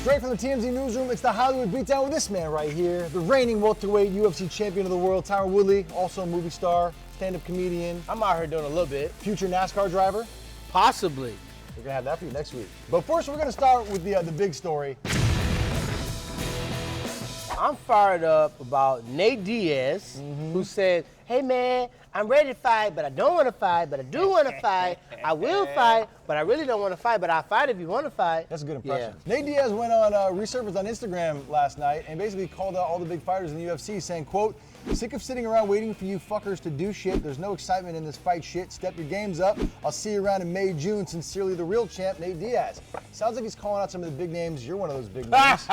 Straight from the TMZ newsroom, it's the Hollywood Beatdown with this man right here, the reigning welterweight UFC champion of the world, Tyron Woodley, also a movie star, stand-up comedian. I'm out here doing a little bit. Future NASCAR driver. Possibly. We're gonna have that for you next week. But first, we're gonna start with the big story. I'm fired up about Nate Diaz, who said, hey man, I'm ready to fight, but I don't want to fight, but I do want to fight. I will fight, but I really don't want to fight, but I'll fight if you want to fight. That's a good impression. Yeah. Nate Diaz went on resurfaced on Instagram last night and basically called out all the big fighters in the UFC, saying, quote, sick of sitting around waiting for you fuckers to do shit. There's no excitement in this fight shit. Step your games up. I'll see you around in May, June. Sincerely, the real champ, Nate Diaz. Sounds like he's calling out some of the big names. You're one of those big names.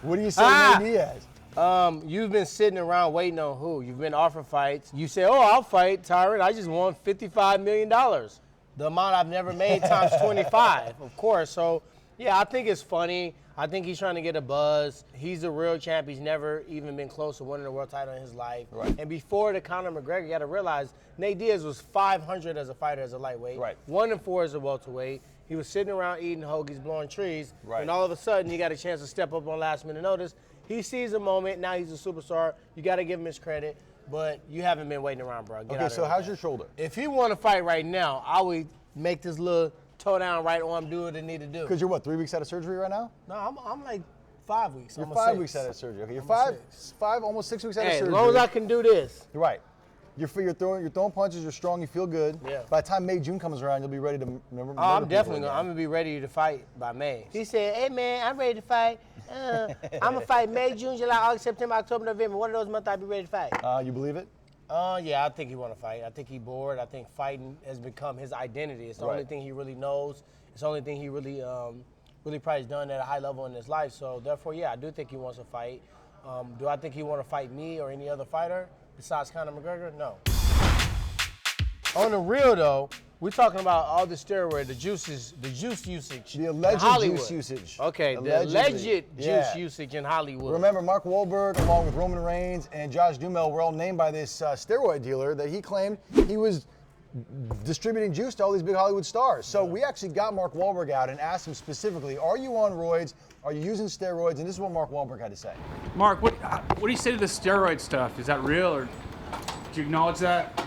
What do you say to Nate Diaz? You've been sitting around waiting on who? You've been offered fights. You say, oh, I'll fight, Tyron. I just won $55 million. The amount I've never made times 25, of course. So, yeah, I think it's funny. I think he's trying to get a buzz. He's a real champ. He's never even been close to winning a world title in his life. Right. And before the Conor McGregor, you got to realize Nate Diaz was 500 as a fighter, as a lightweight. Right. 1-4 as a welterweight. He was sitting around eating hoagies, blowing trees. Right. And all of a sudden, he got a chance to step up on last minute notice. He sees a moment. Now he's a superstar. You got to give him his credit. But you haven't been waiting around, bro. Okay, so how's your shoulder? If he want to fight right now, I would make this little toe down right arm do what it need to do. Because you're what, 3 weeks out of surgery right now? No, I'm like 5 weeks. You're 5 weeks out of surgery. Okay, you're almost 6 weeks out of surgery. As long as I can do this. You're right. You're throwing punches. You're strong. You feel good. Yeah. By the time May, June comes around, you'll be ready to remember. I'm definitely gonna. I'm gonna be ready to fight by May. He said, "Hey man, I'm ready to fight. I'm gonna fight May, June, July, August, September, October, November. One of those months I'll be ready to fight." You believe it? Yeah, I think he want to fight. I think he bored. I think fighting has become his identity. It's the only thing he really knows. It's the only thing he really probably done at a high level in his life. So therefore, yeah, I do think he wants to fight. Do I think he want to fight me or any other fighter besides Conor McGregor? No. On the real though, we're talking about all the steroid, the juice usage. The alleged juice usage. Okay, Allegedly. the alleged juice usage in Hollywood. Remember, Mark Wahlberg, along with Roman Reigns and Josh Duhamel, were all named by this steroid dealer that he claimed he was distributing juice to all these big Hollywood stars. So we actually got Mark Wahlberg out and asked him specifically, are you on roids? Are you using steroids? And this is what Mark Wahlberg had to say. Mark, what do you say to the steroid stuff? Is that real, or do you acknowledge that?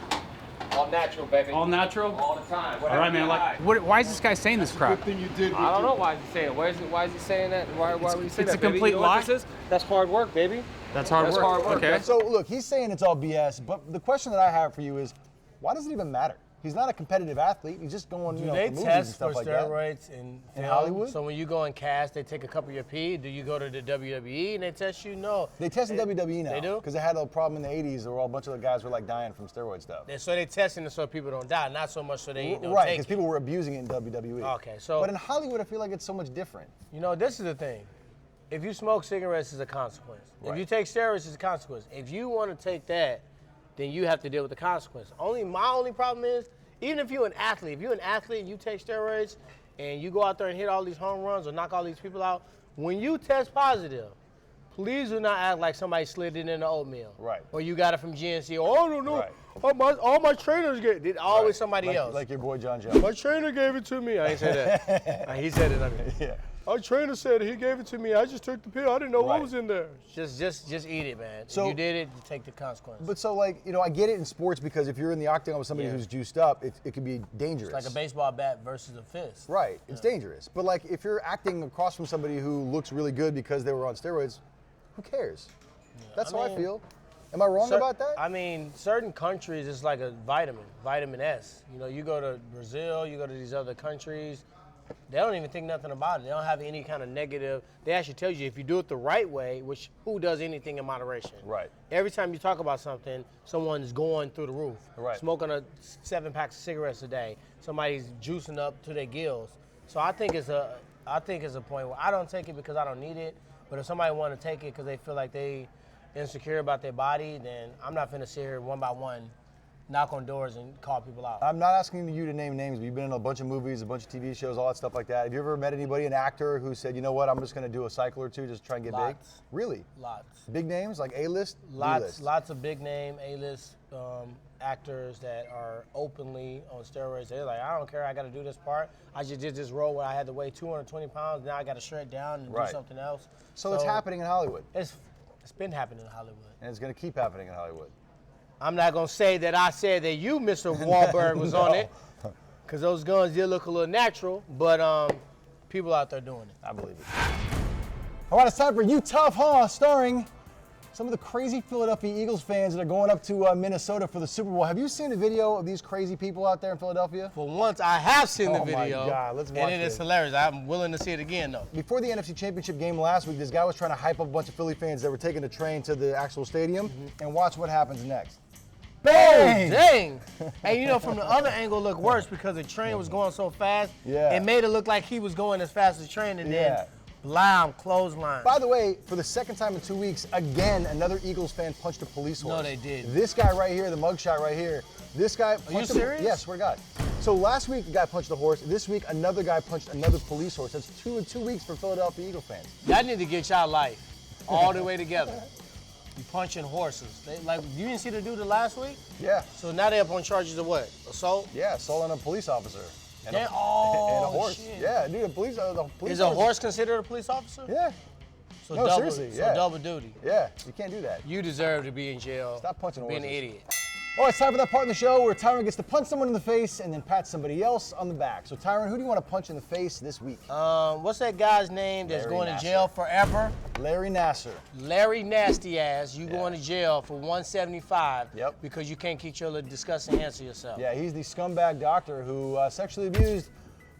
All natural, baby. All natural? All the time. All right, man. Like, why is this guy saying this crap? I don't know why is he saying it. Why is he saying that? Why would he say that, It's a complete lie. That's hard work, baby. That's hard work. Okay. So look, he's saying it's all BS, but the question that I have for you is, why does it even matter? He's not a competitive athlete. He's just going, Do for they movies test and stuff for like that. steroids in Hollywood? So when you go and cast, they take a couple of your pee. Do you go to the WWE and they test you? No. They test in WWE now. They do? Because they had a problem in the 80s where a bunch of the guys were like dying from steroid stuff. So they testing it so people don't die, not so much so they don't Right, take because people were abusing it in WWE. Okay, so. But in Hollywood, I feel like it's so much different. You know, this is the thing. If you smoke cigarettes, it's a consequence. Right. If you take steroids, it's a consequence. If you want to take that, then you have to deal with the consequence. My only problem is, even if you're an athlete, and you take steroids and you go out there and hit all these home runs or knock all these people out, when you test positive, please do not act like somebody slid it in the oatmeal. Right. Or you got it from GNC. Oh, I don't know. Right. All my trainers get it. Always somebody else. Like your boy John Jones. My trainer gave it to me. I ain't say that. He said it. Yeah. Our trainer said he gave it to me. I just took the pill. I didn't know what was in there. Just eat it, man. So, if you did it, you take the consequences. But so, like, I get it in sports because if you're in the octagon with somebody who's juiced up, it could be dangerous. It's like a baseball bat versus a fist. Right. It's dangerous. But, like, if you're acting across from somebody who looks really good because they were on steroids, who cares? Yeah, That's how I feel. Am I wrong about that? I mean, certain countries, it's like a vitamin S. You go to Brazil, you go to these other countries, they don't even think nothing about it. They don't have any kind of negative. They actually tell you if you do it the right way, which who does anything in moderation? Right. Every time you talk about something, someone's going through the roof. Right. Smoking 7 packs of cigarettes a day. Somebody's juicing up to their gills. So I think it's a point where I don't take it because I don't need it. But if somebody want to take it because they feel like they insecure about their body, then I'm not finna sit here one by one, knock on doors and call people out. I'm not asking you to name names, but you've been in a bunch of movies, a bunch of TV shows, all that stuff like that. Have you ever met anybody, an actor, who said, you know what, I'm just going to do a cycle or two just to try and get Lots. big? Really? Lots. Big names, like A-list? Lots, B-list? lots of big name, A-list, actors that are openly on steroids. They're like, I don't care, I got to do this part. I just did this role where I had to weigh 220 pounds. Now I got to shred down and do something else. So it's happening in Hollywood. It's been happening in Hollywood. And it's going to keep happening in Hollywood. I'm not going to say that I said that you, Mr. Wahlberg, was on it, because those guns did look a little natural, but people out there doing it. I believe it. All right, it's time for You Tough, Huh? Starring some of the crazy Philadelphia Eagles fans that are going up to Minnesota for the Super Bowl. Have you seen the video of these crazy people out there in Philadelphia? For once, I have seen the video. Oh my God, let's watch and it is hilarious. I'm willing to see it again, though. Before the NFC Championship game last week, this guy was trying to hype up a bunch of Philly fans that were taking the train to the actual stadium, and watch what happens next. Bang! Dang! And you know, from the other angle, it looked worse because the train was going so fast. Yeah. It made it look like he was going as fast as the train, and then blam, clothesline. By the way, for the second time in 2 weeks, again, another Eagles fan punched a police horse. No, they did. This guy right here, the mugshot right here, this guy punched Are you serious? Yes, swear to God. So last week, a guy punched a horse. This week, another guy punched another police horse. That's 2 in 2 weeks for Philadelphia Eagles fans. Y'all need to get y'all life all the way together. You punching horses. You didn't see the dude the last week? Yeah. So now they're up on charges of what? Assault? Yeah, assault on a police officer. And Yeah. and a Oh, horse. shit. Yeah, dude, the police Is a horse considered a police officer? Yeah. So No, double, seriously, so yeah. double duty. Yeah, you can't do that. You deserve to be in jail. Stop punching for being horses. an idiot. All right, it's time for that part in the show where Tyron gets to punch someone in the face and then pat somebody else on the back. So Tyron, who do you want to punch in the face this week? What's that guy's name that's Larry going Nassar. to jail forever? Larry Nassar. Larry Nasty Ass, you going to jail for 175 because you can't keep your little disgusting hands to yourself. Yeah, he's the scumbag doctor who sexually abused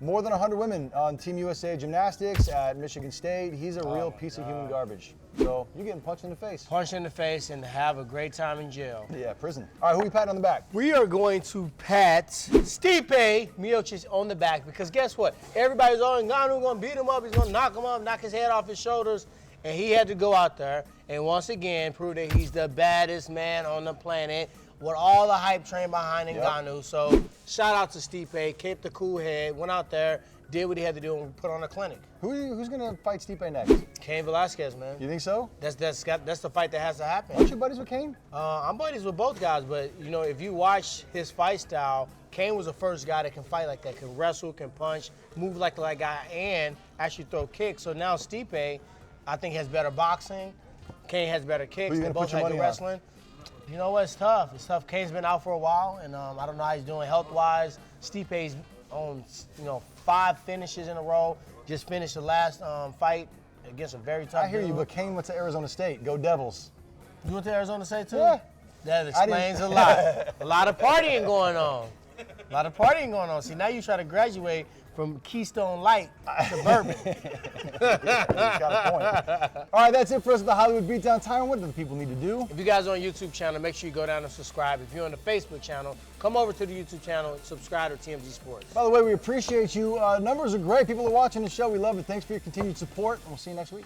more than 100 women on Team USA gymnastics at Michigan State. He's a real piece of human garbage. So you're getting punched in the face. Punch in the face and have a great time in jail. Yeah, prison. All right, who we patting on the back? We are going to pat Stipe Miocic on the back because guess what? Everybody's going, Ngannou going to beat him up. He's going to knock him up, knock his head off his shoulders. And he had to go out there and once again prove that he's the baddest man on the planet with all the hype train behind Ngannou. So shout out to Stipe, kept the cool head, went out there, did what he had to do, and put on a clinic. Who's going to fight Stipe next? Cain Velasquez, man. You think so? That's the fight that has to happen. Aren't you buddies with Cain? I'm buddies with both guys, but you know, if you watch his fight style, Cain was the first guy that can fight like that, can wrestle, can punch, move like that guy, and actually throw kicks. So now Stipe, I think, has better boxing. Cain has better kicks. Who you They gonna both put your have money good on? wrestling. You know what? It's tough. It's tough. Cain's been out for a while, and I don't know how he's doing health-wise. Stipe's on 5 finishes in a row. Just finished the last fight against a very tough I hear you, dude. but Cain went to Arizona State. Go Devils. You went to Arizona State too? Yeah. That explains a lot. A lot of partying going on. A lot of partying going on. See, now you try to graduate from Keystone Light to bourbon. He's got a point. All right, that's it for us at the Hollywood Beatdown. Tyron, what do the people need to do? If you guys are on YouTube channel, make sure you go down and subscribe. If you're on the Facebook channel, come over to the YouTube channel and subscribe to TMZ Sports. By the way, we appreciate you. Numbers are great. People are watching the show. We love it. Thanks for your continued support, and we'll see you next week.